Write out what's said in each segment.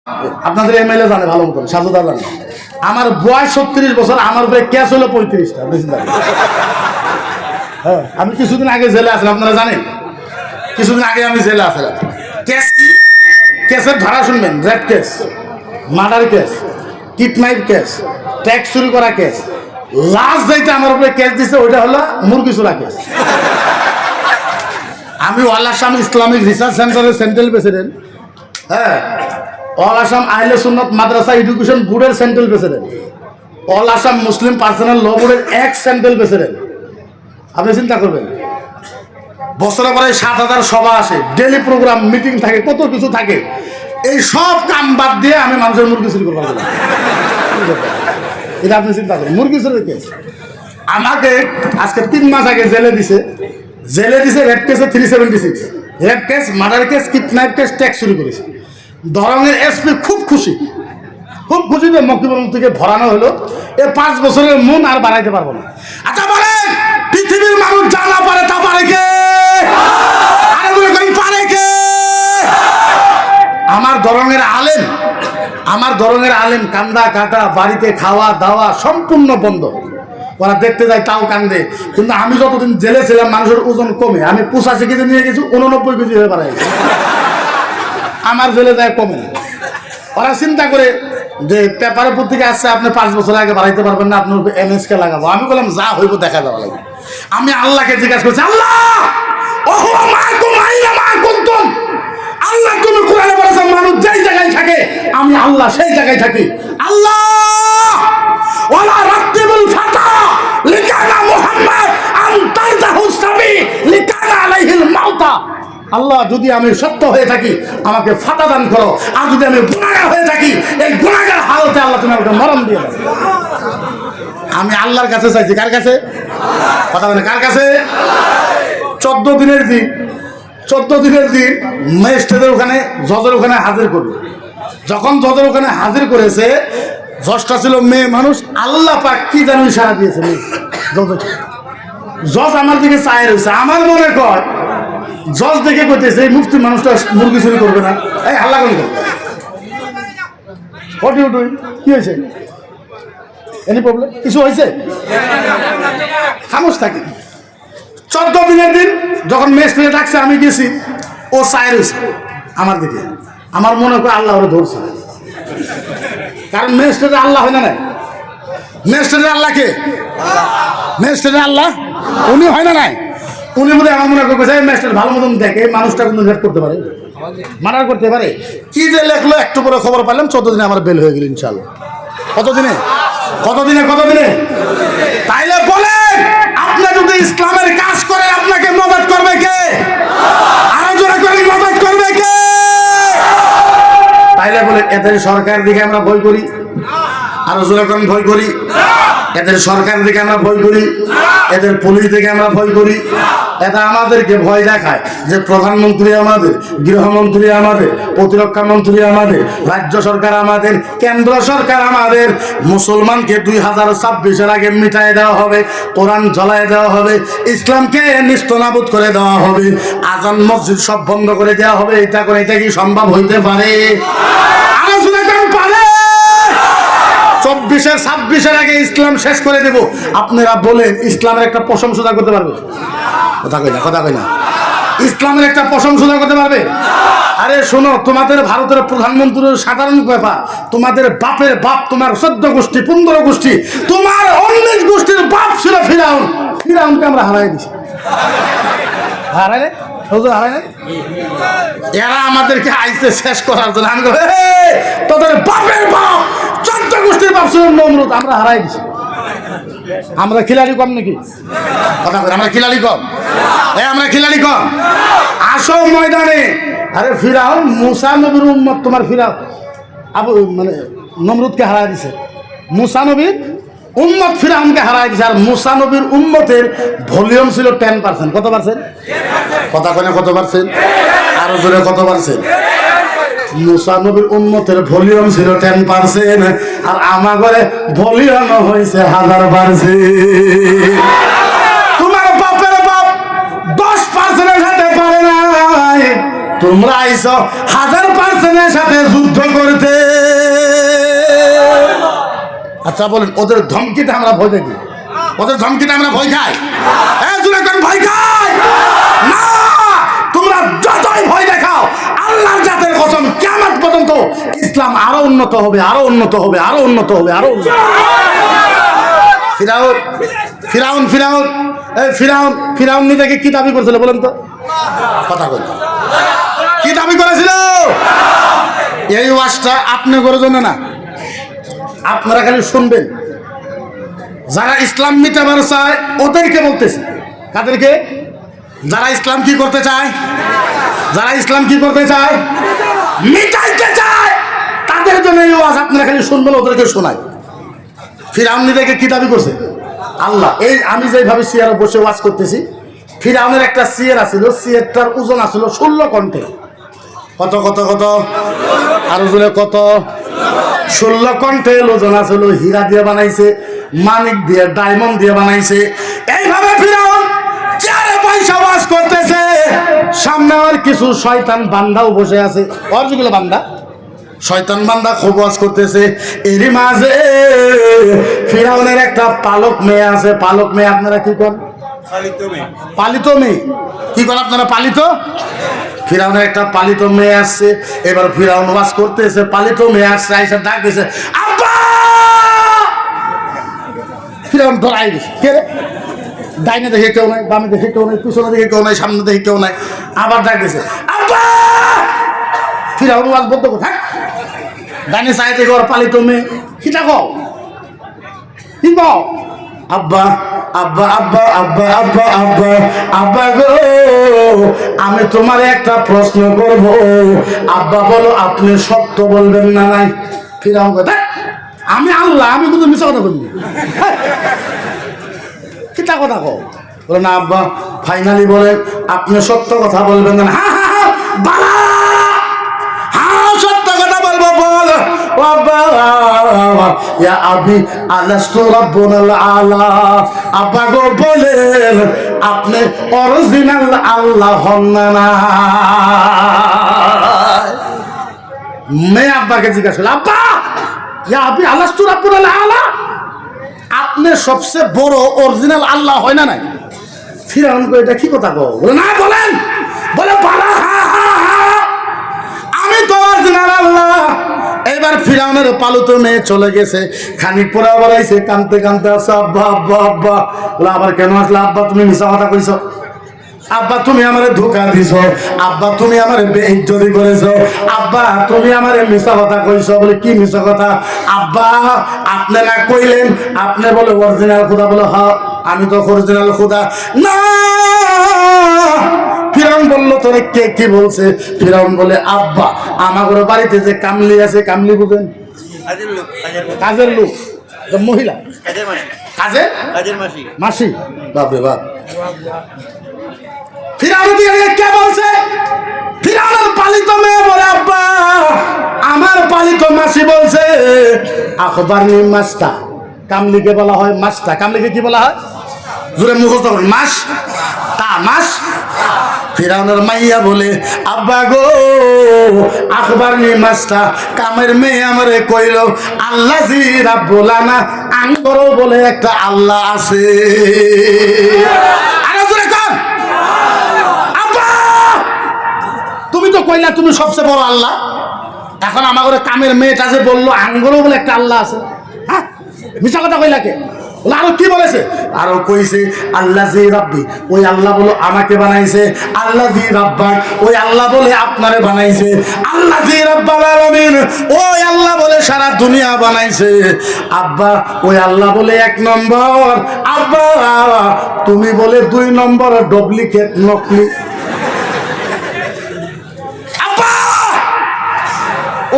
আপনাদের এমএলএ জানে ভালো মতন, সাজুদা জানে। আমার বয়স 36 বছর, আমার উপরে ক্যাশ হলো 35টা। বেশি জানি। হ্যাঁ, আমি কিছুদিন আগে জেলে আসলাম, আপনারা জানেন। কিছুদিন আগে আমি জেলে আসলাম। কেস কি? কেসের ধারা শুনবেন। Rape case, murder case, kidnap case, tax চুরি করা কেস। লাস্ট যেটা আমার উপরে কেস দিচ্ছে ওইটা হলো মুরগি চোরা কেস। আমি অল আসাম ইসলামিক রিসার্চ সেন্টারের সেন্ট্রাল প্রেসিডেন্ট। হ্যাঁ, অল আসাম আহলে সুন্নাত মাদ্রাসা এডুকেশন বোর্ডের সেন্ট্রাল প্রেসিডেন্ট, অল আসাম মুসলিম পার্সোনাল ল বোর্ডের এক্স সেন্ট্রাল প্রেসিডেন্ট। আপনি চিন্তা করবেন, বছরে পরে 7,000 সভা আসে, ডেলি প্রোগ্রাম, মিটিং থাকে, কত কিছু থাকে। এই সব কাম বাদ দিয়ে আমি মানুষের মুরগি চুরি করবো। এটা আপনি চিন্তা করেন, মুরগি চুরির কেস। আমাকে আজকে 3 মাস আগে জেলে দিছে রেপ কেসে 376, rape case, murder case, kidnap case, tax চুরি করেছে। দরঙের এসপি খুব খুশি যে মকিবুল থেকে ভরানো হলো। 5 বছরের মন আর বাড়াইতে পারবো না। আচ্ছা বলেন, পৃথিবীর মানুষ যা না পারে তা পারে কে? পারে কে? আমার দরঙের আলেম কান্দা কাটা, বাড়িতে খাওয়া দাওয়া সম্পূর্ণ বন্ধ। ওরা দেখতে যায় তাও কান্দে। কিন্তু আমি যতদিন জেলে ছিলাম মানুষের ওজন কমে, আমি 85 কেজি নিয়ে গেছি, 89 কেজি হয়ে পারে। আমার জেলে যায় কমে। ওরা চিন্তা করে যে পেপারে পত্রিকা আসছে আপনি 5 বছর আগে বাড়াইতে পারবেন না, আপনার এমএসকে লাগাবো। আমি বললাম যা হইব দেখা যাওয়া লাগবে। আমি আল্লাহকে জিজ্ঞাসা করছি, আল্লাহ আল্লাহ তুমি কোরআনে বলেছেন মানুষ যেই জায়গায় থাকে আমি আল্লাহ সেই জায়গায় থাকি। আল্লাহ ওয়ালা রাত্তিবুল ফাতা লিকানা মুহাম্মদ আনতারদাহু সাবি লিকানা আলাইহিল মাউতা। আল্লাহ যদি আমি সত্য হয়ে থাকি আমাকে ফাতা দান করো, আর যদি আমি গুনাহগার হয়ে থাকি এই গুনাহগার হালতে আল্লাহ তুমি আমাকে মরণ দিয়ে দাও। আমি আল্লাহর কাছে চাইছি। কার কাছে? কথা বলেন, কার কাছে? 14 দিনের দিন ম্যাজিস্ট্রেটের ওখানে, জজের ওখানে হাজির করবে। যখন জজের ওখানে হাজির করেছে, জজটা ছিল মেয়ে মানুষ। আল্লাহ পাক কি যেন ইশারা দিয়েছে, জজ আমার দিকে চায় রয়েছে। আমার মনে কর জজ দেখে কইতেছে এই মুফতি মানুষটা মুরগি চুরি করবে না। এই হাল্লা করে কি হয়েছে? Any problem? কিছু হয়েছে? খামোশ থাকি। 14 দিনের দিন যখন ম্যাজিস্ট্রেট ডাকছে, আমি গেছি, ও চায় রয়েছে আমার দিকে। আমার মনে করে আল্লাহ ওরা ধরছে, কারণ ম্যাজিস্ট্রেট আল্লাহ হয় না। নাই ম্যাজিস্ট্রেট আল্লাহ কে? ম্যাজিস্ট্রেট আল্লাহ উনি হয় না। নাই উনি মধ্যে আমার মনে করবে ম্যাজিস্ট্রেট ভালো মতন দেখে মানুষটা কিন্তু হেল্প করতে পারে, মার্ডার করতে পারে। কি যে লেখলো, একটু পরে খবর পাইলাম 14 দিনে আমার বেল হয়ে গেল ইনশাআল্লাহ। কত দিনে? তাইলে বলেন, আপনি যদি ইসলামের কাজ করেন আপনাকে মদদ করবে কে? আরো জোরে করে মদদ করবে কে? তাইলে বলে এদের সরকার দিকে আমরা ভয় করি। আরো জোরে করে ভয় করি। এদের সরকার দিকে আমরা ভয় করি, এদের পুলিশ দিকে আমরা ভয় করি। এটা আমাদেরকে ভয় দেখায় যে প্রধানমন্ত্রী আমাদের, গৃহমন্ত্রী আমাদের, প্রতিরক্ষা মন্ত্রী আমাদের, রাজ্য সরকার আমাদের, কেন্দ্র সরকার আমাদের। মুসলমানকে 2026-এর আগে মিটাই দেওয়া হবে, কোরআন জ্বলায় দেওয়া হবে, ইসলামকে নিস্তনাবুদ করে দেওয়া হবে, আজান মসজিদ সব বন্ধ করে দেওয়া হবে। এটা কি সম্ভব হইতে পারে? আলোচনা কেন পারে? 24-26-এর আগে ইসলাম শেষ করে দেব। আপনারা বলেন ইসলামের একটা প্রশংসা করতে পারবে? কথা কই না। ইসলামের একটা প্রশংসা করতে পারবে? আরে শোনো, তোমাদের ভারতের প্রধানমন্ত্রীর সাধারণ ব্যাপার, তোমাদের বাপের বাপ, তোমার 14 গোষ্ঠী 15 গোষ্ঠী, তোমার 19 গোষ্ঠীর বাপ ছিল ফিরাউনকে আমরা হারাই দিছি। এরা আমাদেরকে আইসে শেষ করার জন্য। আমি তোদের বাপের বাপ 14 গোষ্ঠীর বাপ ছিল নমরুদ, আমরা হারাই দিছি। আমরা খিলাড়ি কম নাকি? কথা বলি, আমরা খিলাড়ি কম? আমরা খিলাড়ি কম? আসো ময়দানে। আরে ফিরাউন মুসা নবীর উম্মত, তোমার ফিরাউন নমরুদকে হারাই দিছে। মুসা নবীর উম্মত ফিরাউনকে হারাই দিছে। আর মুসা নবীর উম্মতের ভলিউম ছিল 10%। কত পার্সেন্ট? কথা কয় না, কত পার্সেন্ট? আরো জোরে কত পার্সেন্ট? মুসা নবীর উম্মতের ভলিউম ছিল 10%, আর আমার ঘরে ভলিউম হয়েছে 1000%। তোমার বাপের বাপ 10%-এর সাথে পারে নাই, তোমরা আইছো 1000%-এর সাথে যুদ্ধ করতে। আচ্ছা বলেন, ওদের ধমকিটা আমরা ভয় দেখি? ওদের ধমকিটা আমরা ভয় খাই? ভয় খাই না। তোমরা যতই ভয় দেখাও, আল্লাহর জাতের কসম, কিয়ামত পর্যন্ত ইসলাম আরো উন্নত হবে, আরো উন্নত হবে, আরো উন্নত হবে, আরো উন্নত। ফিরাউন ফিরাউন ফিরাউন এই ফিরাউন ফিরাউন নিজেকে কি দাবি করেছিল বলেন তো? কথা বল, কি দাবি করেছিল? এই ওয়াজটা আপনি করে জন্য না, আপনারা খালি শুনবেন। যারা ইসলাম মিটাবার চায় ওদেরকে বলতেছে। কাদেরকে? যারা ইসলাম কি করতে চায়, যারা ইসলাম কি করতে চায়, মিটাইতে চায়, তাদের জন্য এই ওয়াজ আপনারা খালি শুনবেন, ওদেরকে শোনায়। ফিরাউন নিজেকে কি দাবি করছে? আল্লাহ। এই আমি যেভাবে চেয়ারে বসে ওয়াজ করতেছি, ফিরাউনের একটা চেয়ার আছিল, চেয়ারটার ওজন আছিল 16 কণ্ঠে। কত কত কত? আর ওজনে কত? 16 কণ্ঠে ওজন আছিল। হীরা দিয়ে বানাইছে, মানিক দিয়ে, ডায়মন্ড দিয়ে বানাইছে। এইভাবে ফিরাউন চেয়ারে পয়সা ওয়াজ করতেছে। সামনে আর কিছু শয়তান বান্দাও বসে আছে। ওর যেগুলো বান্দা, শয়তান বান্দা খুব ওয়াজ করতেছে। এরই মাঝে ফিরাউনের একটা পালক মেয়ে আছে। পালক মেয়ে আপনারা কি করেন? পালিত মেয়ে। কি করেন আপনারা? পালিত। ফিরাউনের একটা পালিত মেয়ে আসছে। এবার ফিরাউন ওয়াজ করতেছে, পালিত মেয়ে আসছে, আইসা ডাক দিয়েছে, আব্বা। ফিরাউন ধরাই দিছে। কে রে? ডাইনে দেখে কেউ নাই, বামে দেখে কেউ নাই, পিছনে দেখে কেউ নাই, সামনে দেখে কেউ নাই। আবার ডাক দিয়েছে, আব্বা। ফিরাউন ওয়াজ বন্ধ করে থাক। ডাইনে চাই দেখে ওর পালিত মেয়ে, কি ডাকো? কি কও? আব্বা আব্বা আব্বা আব্বা আব্বা আব্বা আব্বা গো, আমি তোমার একটা প্রশ্ন করব। আব্বা বলো, আপনি সত্য বলবেন না নাই? ফিরাউন কথা, আমি আল্লাহ, আমি কিন্তু মিছা কথা বলবি। কিতা কথা কও? বলে না আব্বা, ফাইনালি বলেন, আপনি সত্য কথা বলবেন না? হ্যাঁ হ্যাঁ হ্যাঁ, বালা, হ্যাঁ সত্য কথা বলবো, বল। আব্বা ইয়া আবি আলাস্তু রাব্বুনাল আলা, আব্বা গো বলেন, আপনি অরিজিনাল আল্লাহ হন না? মেয়ে আব্বাকে জিজ্ঞাসা করল, আব্বা ইয়া আবি আলাস্তু রাব্বুনাল আলা, আপনি সবচেয়ে বড় অরিজিনাল আল্লাহ হয় না নাই? ফিরাউন কো, এটা কি কথা কও? বলে না, বলেন। বলে বালা, হ্যাঁ হ্যাঁ হ্যাঁ, আমি তো অরিজিনাল আল্লাহ। এবার ফিরাউনের পালিত মেয়ে চলে গেছে। খানিক পরে আবার আইছে, কানতে কানতে আসছে, আব্বা আব্বা আব্বা। আবার কেন আসলে? আব্বা তুমি মিছা কথা কইছ, আব্বা তুমি আমারে ধোঁকা দিছ, আব্বা তুমি আমারে বেইজ্জতি করেছ, আব্বা তুমি আমারে মিছা কথা কইছ। বলে কি মিছা কথা? আব্বা আপনি না কইলেন আপনি বলে অরিজিনাল খোদা? বলে হ্যাঁ, আমি তো অরিজিনাল খোদা না। ফিরাউন বলল, তোরে কে কি বলছে? ফিরাউন বলে, আব্বা আমাদের বাড়িতে যে কামলি আছে, কামলি বুঝেন? কাজের লোক, মহিলা, কাজের মাসি। বাপরে বাপ। ফিরাউন কে বলছে? ফিরাউনের পালিত মেয়ে বলে, আব্বা আমার পালিত মাসি বলছে। আখবারনি মাস্তা, কামলিকে বলা হয় মাস্তা। কামলিকে কি বলা হয়? জোরে মুখস্থ করুন, মাস তা, মাস। ফিরাউনের মাইয়া বলে, আব্বা গো আখবারনি মাস্তা, কামের মেয়ে আমারে কইল, আল্লাহ জি রাব্বুল আনা, আঙ্গরও বলে একটা আল্লাহ আছে। আরে জোরে কর, আব্বা তুমি তো কইলা তুমি সবচেয়ে বড় আল্লাহ, এখন আমাদের কামের মেয়েটা যে বললো আঙ্গরও বলে একটা আল্লাহ আছে, হ্যাঁ মিছা কথা কইলা কে? আরো কি বলেছে? আরো কইছে, আল্লাহ জি রাব্বি, ওই আল্লাহ বলো আমাকে বানাইছে। আল্লাহ জি রাব্বাক, ওই আল্লাহ বলে আপনারে বানাইছে। আল্লাহ জি রাব্বাল আলামিন, ওই আল্লাহ বলে সারা দুনিয়া বানাইছে। আব্বা ওই আল্লাহ বলে 1 নম্বর, আব্বা তুমি বলে 2 নম্বর, ডুপ্লিকেট, নকলি। আব্বা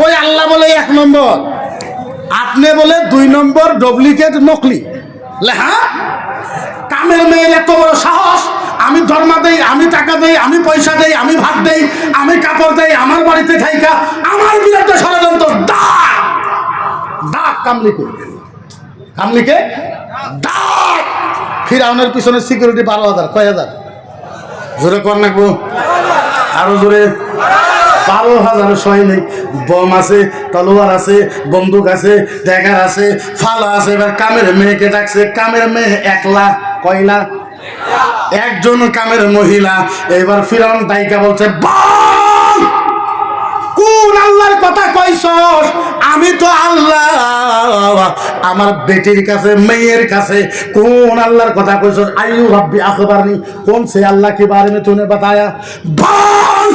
ওই আল্লাহ বলে 1 নম্বর, আপনি বলে 2 নম্বর, ডুপ্লিকেট, নকলি। হ্যাঁ, কামের মেয়ের এত বড় সাহস! আমি ধর্মা দেই, আমি টাকা দেই, আমি পয়সা দেই, আমি ভাত দেই, আমি কাপড় দেই, আমার বাড়িতে থাইকা আমার বিরুদ্ধে ষড়যন্ত্র। ডাক ডাক কামলিকে, কামলিকে ডাক। ফিরাউনের পিছনে সিকিউরিটি 12,000। কয় হাজার? জোরে কর নাকবো, আরো জোরে। 12,000 সৈনিক, বোম আছে, তলোয়ার আছে, বন্দুক আছে, ড্যাগার আছে, ফালা আছে। এবার কামের মেয়েকে ডাকছে, কামের মেয়ে একলা, কয়লা? একজন কামের মহিলা। এবার ফিরাউন দাইকা বলছে, বল কোন আল্লাহর কথা কইছস? আমি তো আল্লাহ, আমার বেটির কাছে, মেয়ের কাছে কোন আল্লাহর কথা কইছস? আইয়ু রাব্বি আখবারনি, কোন সে আল্লাহ के बारे में तूने बताया? বল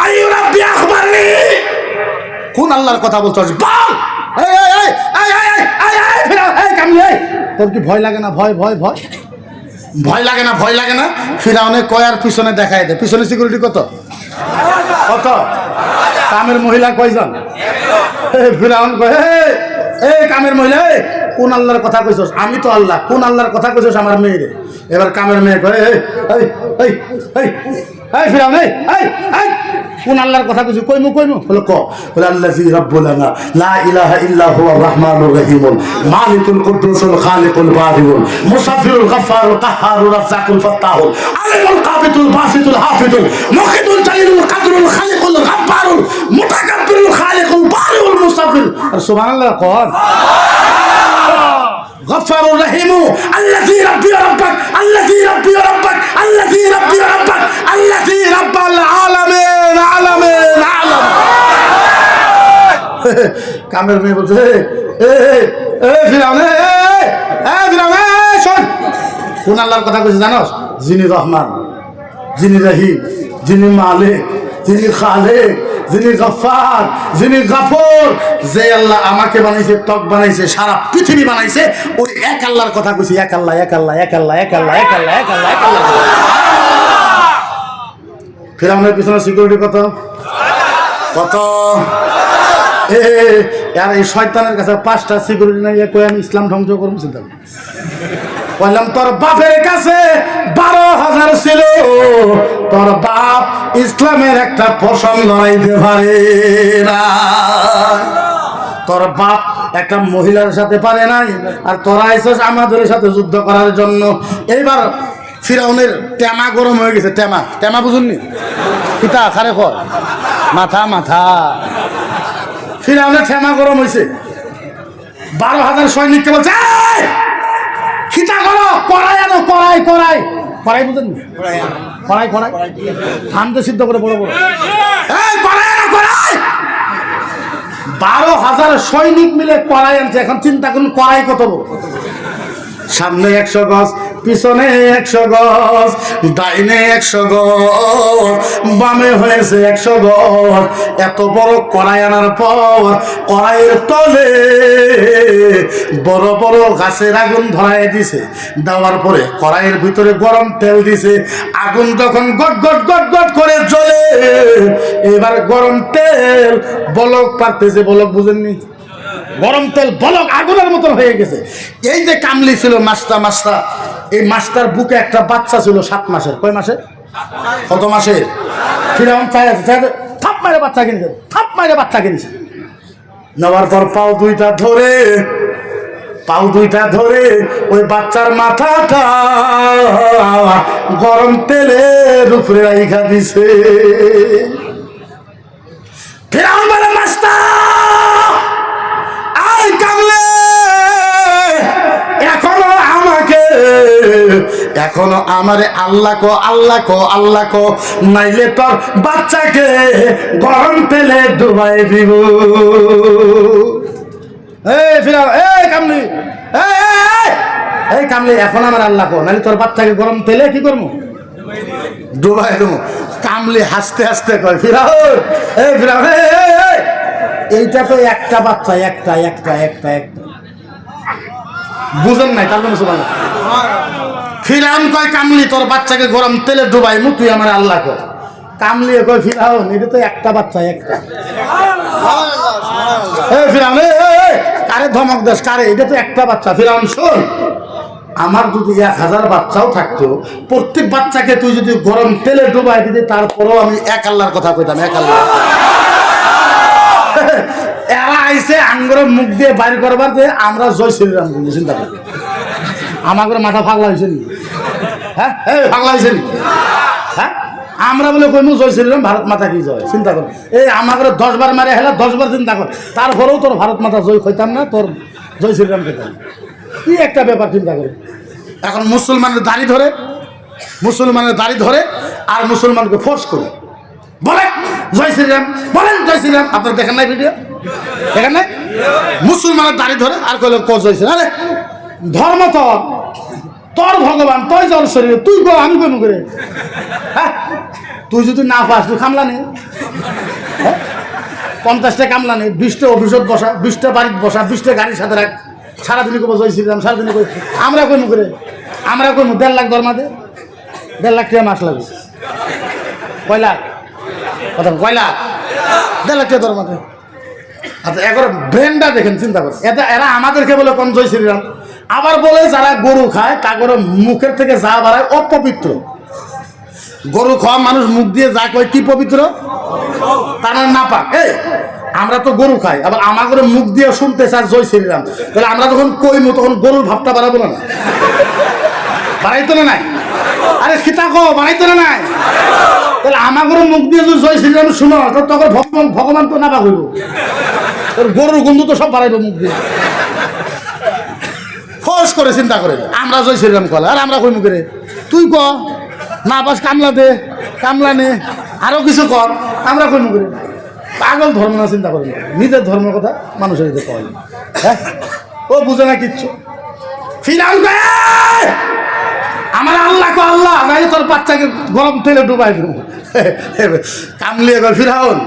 আইয়ু রাব্বি আখবারনি, কোন আল্লাহর কথা বলছস? বল। এই এই এই এই এই এই ফিরাউন, এই কামলি, এই তোর কি ভয় লাগে না? ভয় ভয় ভয় ভয় লাগে না? ভয় লাগে না? ফিরাউনে কয়ার পিছনে দেখায় দে, পিছনে সিকিউরিটি কত? কত? কামের মহিলা কয়জন? ফিরাউন কয়, এই কামের মহিলা, কোন আল্লাহর কথা কইছস? আমি তো আল্লাহ, কোন আল্লাহর কথা কইছস আমার মেয়েরে? এবার কামের মেয়ে কয়, এই এই এই এই ফিরাউন, এই এই কোন আল্লাহর কথা কইছস? কইমু কইমু। বলে ক। বলে আল্লাযী রাব্বুনা লা ইলাহা ইল্লা হুয়া রাহমানুর রহিম মালিকুল কুদ্দুসুল খালিকুল বারিউল মুসাফিরুল গফফারুল কাহ্হারুর রাজ্জাকুল ফাত্তাহুল আলিমুল কাবিতুল বাসিতুল হাফিজুল মুকিতুল জালিলুল কাদরুল খালিকুল গফফারুল মুতাকাব্বিরুল খালিকুল বারিউল মুসাফির। সুবহানাল্লাহ কর। غفار رحيم الذي ربي ربك الذي ربي ربك الذي ربي ربك الذي رب العالمين عالمين عالم। কামের মেয়ে বলছে, ফিরাউন, ফিরাউন শোন, কোন আল্লাহর কথা কইছে জানোস? যিনি রহমান, যিনি রহিম, যিনি মালিক, যিনি খালেক, যিনি গফফার, যিনি গফুর, যে আল্লাহ আমাকে বানাইছে, ত্বক বানাইছে, সারা পৃথিবী বানাইছে, ওই এক আল্লাহর কথা কইছি। এক আল্লাহ, এক আল্লাহ, এক আল্লাহ, এক আল্লাহ, এক আল্লাহ, এক আল্লাহ, এক আল্লাহ। ফিরাউনের পিছনে সিকিউরিটি কত? কত? আর এই শয়তানের কাছে 5টা সিকিউরিটি নাই, কই আমি ইসলাম ধ্বংস করব? চিন্তা বললাম, তোর বাপের কাছে 12,000 ছিল, তোর বাপ ইসলামের একটা পশম লড়াইতে পারে না, তোর বাপ একটা মহিলার সাথে পারে নাই, আর তোরা আইছস আমাদের সাথে যুদ্ধ করার জন্য। এইবার ফিরাউনের টেমা গরম হয়ে গেছে। টেমা, টেমা বুঝুননি? পিতা খারে কর, মাথা মাথা। ফিরাউনের টেমা গরম হয়েছে। 12,000 সৈনিককে বলছে, খিতা করো, কড়াই আনো, কড়াই কড়াই কড়াই বুঝেন? কড়াই কড়াই ধানকে সিদ্ধ করে বড় বড়, কড়াই আনো, কড়াই। 12,000 সৈনিক মিলে কড়াই আনছে। এখন চিন্তা করুন, কড়াই কত বড়? সামনে 100 গজ, পিছনে 100 গজ, ডাইনে 100 গজ, বামে হয়েছে 100 গজ। এত বড় কড়াই আনার পর কড়াইয়ের তলে বড় বড় গাছের আগুন ধরায় দিছে। দেওয়ার পরে কড়াইয়ের ভিতরে গরম তেল দিছে। আগুন যখন গট গট গট গট করে জ্বলে, এবার গরম তেল বলক পারতেছে। বলক বুঝেননি? গরম তেল বলক আগুনের মতন হয়ে গেছে। এই যে কামলি ছিল মাস্টার, মাস্টার, এই মাস্টার বুকে একটা বাচ্চা ছিল 7 মাসের। কয় মাসে? কত মাসে? ফিরাউন চাই আছে, থাপ মারে বাচ্চা কিনেছে, থাপ মারে বাচ্চা কিনেছে। নেওয়ার পর পাও দুইটা ধরে ওই বাচ্চার মাথাটা গরম তেলের উপরে রাইখা দিছে। ফিরাউন বলে, মাস্টার এখনো আমারে আল্লাহ কো, আল্লাহ কো, আল্লাহ কো, নাইলে তোর বাচ্চাকে গরম তেলে ডুবাই দিব। এই ফিরাও, এই কামলি, এই কামলি, এখন আমার আল্লাহ কো, নাইলে তোর বাচ্চাকে গরম তেলে কি করবো? ডুবাই দেবো। কামলি হাসতে হাসতে কয়, ফিরাও, এই ফিরাও, এইটা তো একটা বাচ্চা, একটা একটা একটা একটা, বুঝেন নাই? তার জন্য সুবহানাল্লাহ। ফিরাউন কয়, কামলি তোর বাচ্চাকে গরম তেলে ডুবাই মু, তুই আমার আল্লাহ কর। কামলি কয়, ফিরাউন এটা তো একটা বাচ্চা, একটা। ফিরাউন, কারে ধমক দেশ, কারে? এটা তো একটা বাচ্চা। ফিরাউন শোন, আমার যদি 1000 বাচ্চাও থাকতো, প্রত্যেক বাচ্চাকে তুই যদি গরম তেলে ডুবাই দিতে, তারপরেও আমি এক আল্লাহর কথা কইতাম, এক আল্লাহ। এরা আইসে আঙ্গুরের মুখ দিয়ে বাইর করবার যে আমরা জয় শ্রীরাম বলি। চিন্তা করি, আমার মাথা পাগলা হয়েছে নি? হ্যাঁ, পাগলা হয়েছে নি? হ্যাঁ, আমরা বলে কইমু জয় শ্রীরাম ভারত মাতা কি জয়, চিন্তা কর। এই আমাকে 10 বার মারে হেলা 10 বার চিন্তা কর, তারপরেও তোর ভারত মাতা জয় হইতাম না, তোর জয় শ্রীরাম খেতাম। কি একটা ব্যাপার চিন্তা করে। এখন মুসলমানের দাড়ি ধরে, মুসলমানের দাড়ি ধরে আর মুসলমানকে ফোর্স করে বলেন জয় শ্রীরাম, বলেন জয় শ্রীরাম। আপনার দেখেন নাই ভিডিও? দেখেন নাই? মুসলমানের দাড়ি ধরে আর কইল ক জয় শ্রীরাম। আরে ধর্ম তোর, তোর ভগবান, তুই জল শরীর, তুই গো আমি কইমু করে। হ্যাঁ, তুই যদি না পাস তুই কামলা নে, 50টা কামলা নে, 20টা অফিসত বসা, 20টা বাড়িতে বসা, 20টা গাড়ির সাথে রাখ, সারাদিনই কব জয় শ্রীরাম, সারাদিনই কই। আমরা কইমু করে, আমরা কইমু 1.5 লাখ ধর্মাতে, 1.5 লাখ টাকা মাস লাগবে। কয় লাখ কথা, কয় লাখ? 1.5 লাখ টাকা ধর্মাতে। আচ্ছা একবার ব্রেনটা দেখেন, চিন্তা করেন। এরা আমাদেরকে বলে কোন জয় শ্রীরাম, আবার বলে যারা গরু খায় তাগর মুখের থেকে যা বাড়ায় অপবিত্র। গরু খাওয়া মানুষ মুখ দিয়ে যা কয় কি পবিত্র, তার না পাক। এই আমরা তো গরু খাই, আবার আমাদের মুখ দিয়ে শুনতে চাই জয় শ্রীরাম, তাহলে আমরা যখন কইমু তখন গরুর ভাবটা বাড়াবো না? বাড়াইতো না নাই? আরে সীতা কো বাড়াইতো না নাই? তাহলে আমাদের মুখ দিয়ে যদি জয় শ্রীরাম শুনো তখন ভগবান তো না পাক হইব, গরুর গন্ধ তো সব বাড়াইবো মুখ দিয়ে। ফোর্স করে চিন্তা করে আমরা জয় শ্রীরাম কল, আর আমরা কই মুখে তুই ক না বাস কামলা দে, কামলা নে, আরো কিছু কর, আমরা কই মুখে। পাগল ধর্ম না, চিন্তা করেন নিজের ধর্মের কথা মানুষের দিতে কয়। হ্যাঁ, ও বুঝে না কিচ্ছু। ফিরাউন আমার আল্লাহ কো আল্লাহ নাই, তোর বাচ্চাকে গরম তেলে ডুবাই দেবো। কামলিয়ে গো ফিরাউন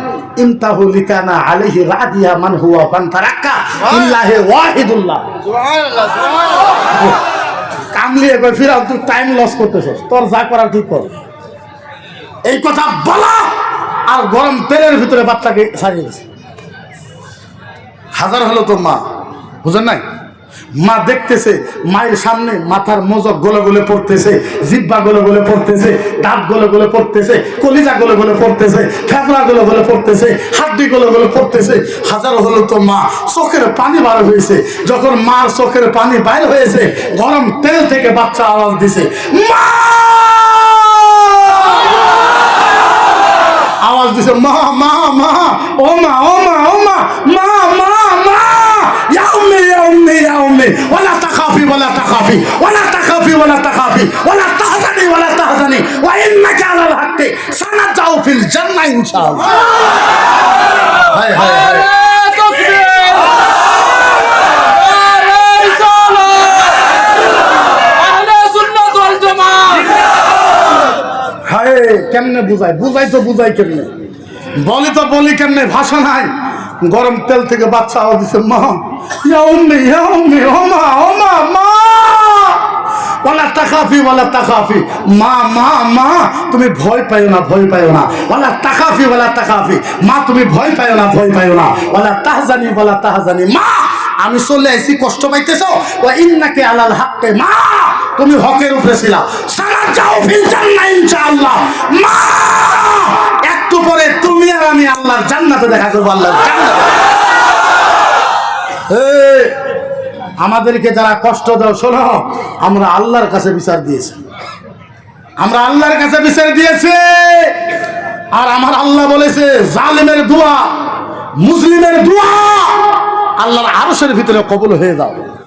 ইমতাহু লিকানা আলাইহি রাদিয়া মান হুয়া ফান্তারাক্কা ইল্লাহি ওয়াহিদুল্লাহ। সুবহানাল্লাহ, সুবহানাল্লাহ। কামলিয়ে গো ফিরাউন তুই টাইম লস করতেছস, তোর যা করার তুই কর। এই কথা বলা আর গরম তেলের ভিতরে বাচ্চাকে ছাড়িয়ে গেছে। হাজার হলো তো মা, বুঝেন নাই? মা দেখতেছে মায়ের সামনে মাথার মজক গলে গলে পড়তেছে, জিব্বা গলে গলে পড়তেছে, দাঁত গলে গলে পড়তেছে, কলিজা গলে গলে পড়তেছে, ফেফড়া গলে গলে পড়তেছে, হাড্ডি গলে গলে পড়তেছে। হাজার হলো তো মা, চোখের পানি বার হয়েছে। যখন মার চোখের পানি বাইর হয়েছে, গরম তেল থেকে বাচ্চা আওয়াজ দিছে মা, আওয়াজ দিছে মা মা মা, ও মা ও মা ও মা, মা মা মা, ইয়া উম্মি ইয়া উম্মি ইয়া উম্মি, ওয়ালা তাখাফি ওয়ালা তাখাফি ওয়ালা তাখাফি ওয়ালা তাখাফি ওয়ালা তাহজানি ওয়ালা তাহজানি ওয়া ইন্নাকা আলাল হাক্কি সানাজাউ ফিল জান্নাহ ইনশাআল্লাহ। হায় হায় হায়, তাকবীর, নারে রিসালাত, আহলে সুন্নাত ওয়াল জামাত। হায় কেমনে বুঝাই, বুঝাই তো বুঝাই কেমনে, বলি তো বলি কেমনে, ভাষা নাই। গরম তেল থেকে বাচ্চা আওয়াজ দিছে মা, ইয়া উম্মি ইয়া উম্মি, ও মা ও মা মা, ওয়ালা তাখাফি ওয়ালা তাখাফি, মা মা মা তুমি ভয় পাইও না, ভয় পাইও না, ওয়ালা তাখাফি ওয়ালা তাখাফি, মা তুমি ভয় পাইও না, ভয় পাইও না, ওয়ালা তাহজানি ওয়ালা তাহজানি, মা আমি চলে আইছি, কষ্ট পাইতেছো, ওয়া ইন্নাকা আলাল হাক্কি, মা তুমি হকের উপরে ছিলা, সানাজাউ ফিল জান্নাহ ইনশাআল্লাহ। মা একটু পরে তুমি আর আমি আল্লাহর জান্নাতে দেখা করবো, আল্লাহর জান্নাতে। আমাদেরকে যারা কষ্ট দাও শোনো, আমরা আল্লাহর কাছে বিচার দিয়েছি, আমরা আল্লাহর কাছে বিচার দিয়েছি। আর আমার আল্লাহ বলেছে জালিমের দোয়া মুসলিমের দোয়া আল্লাহর আরশের ভিতরে কবুল হয়ে যাও।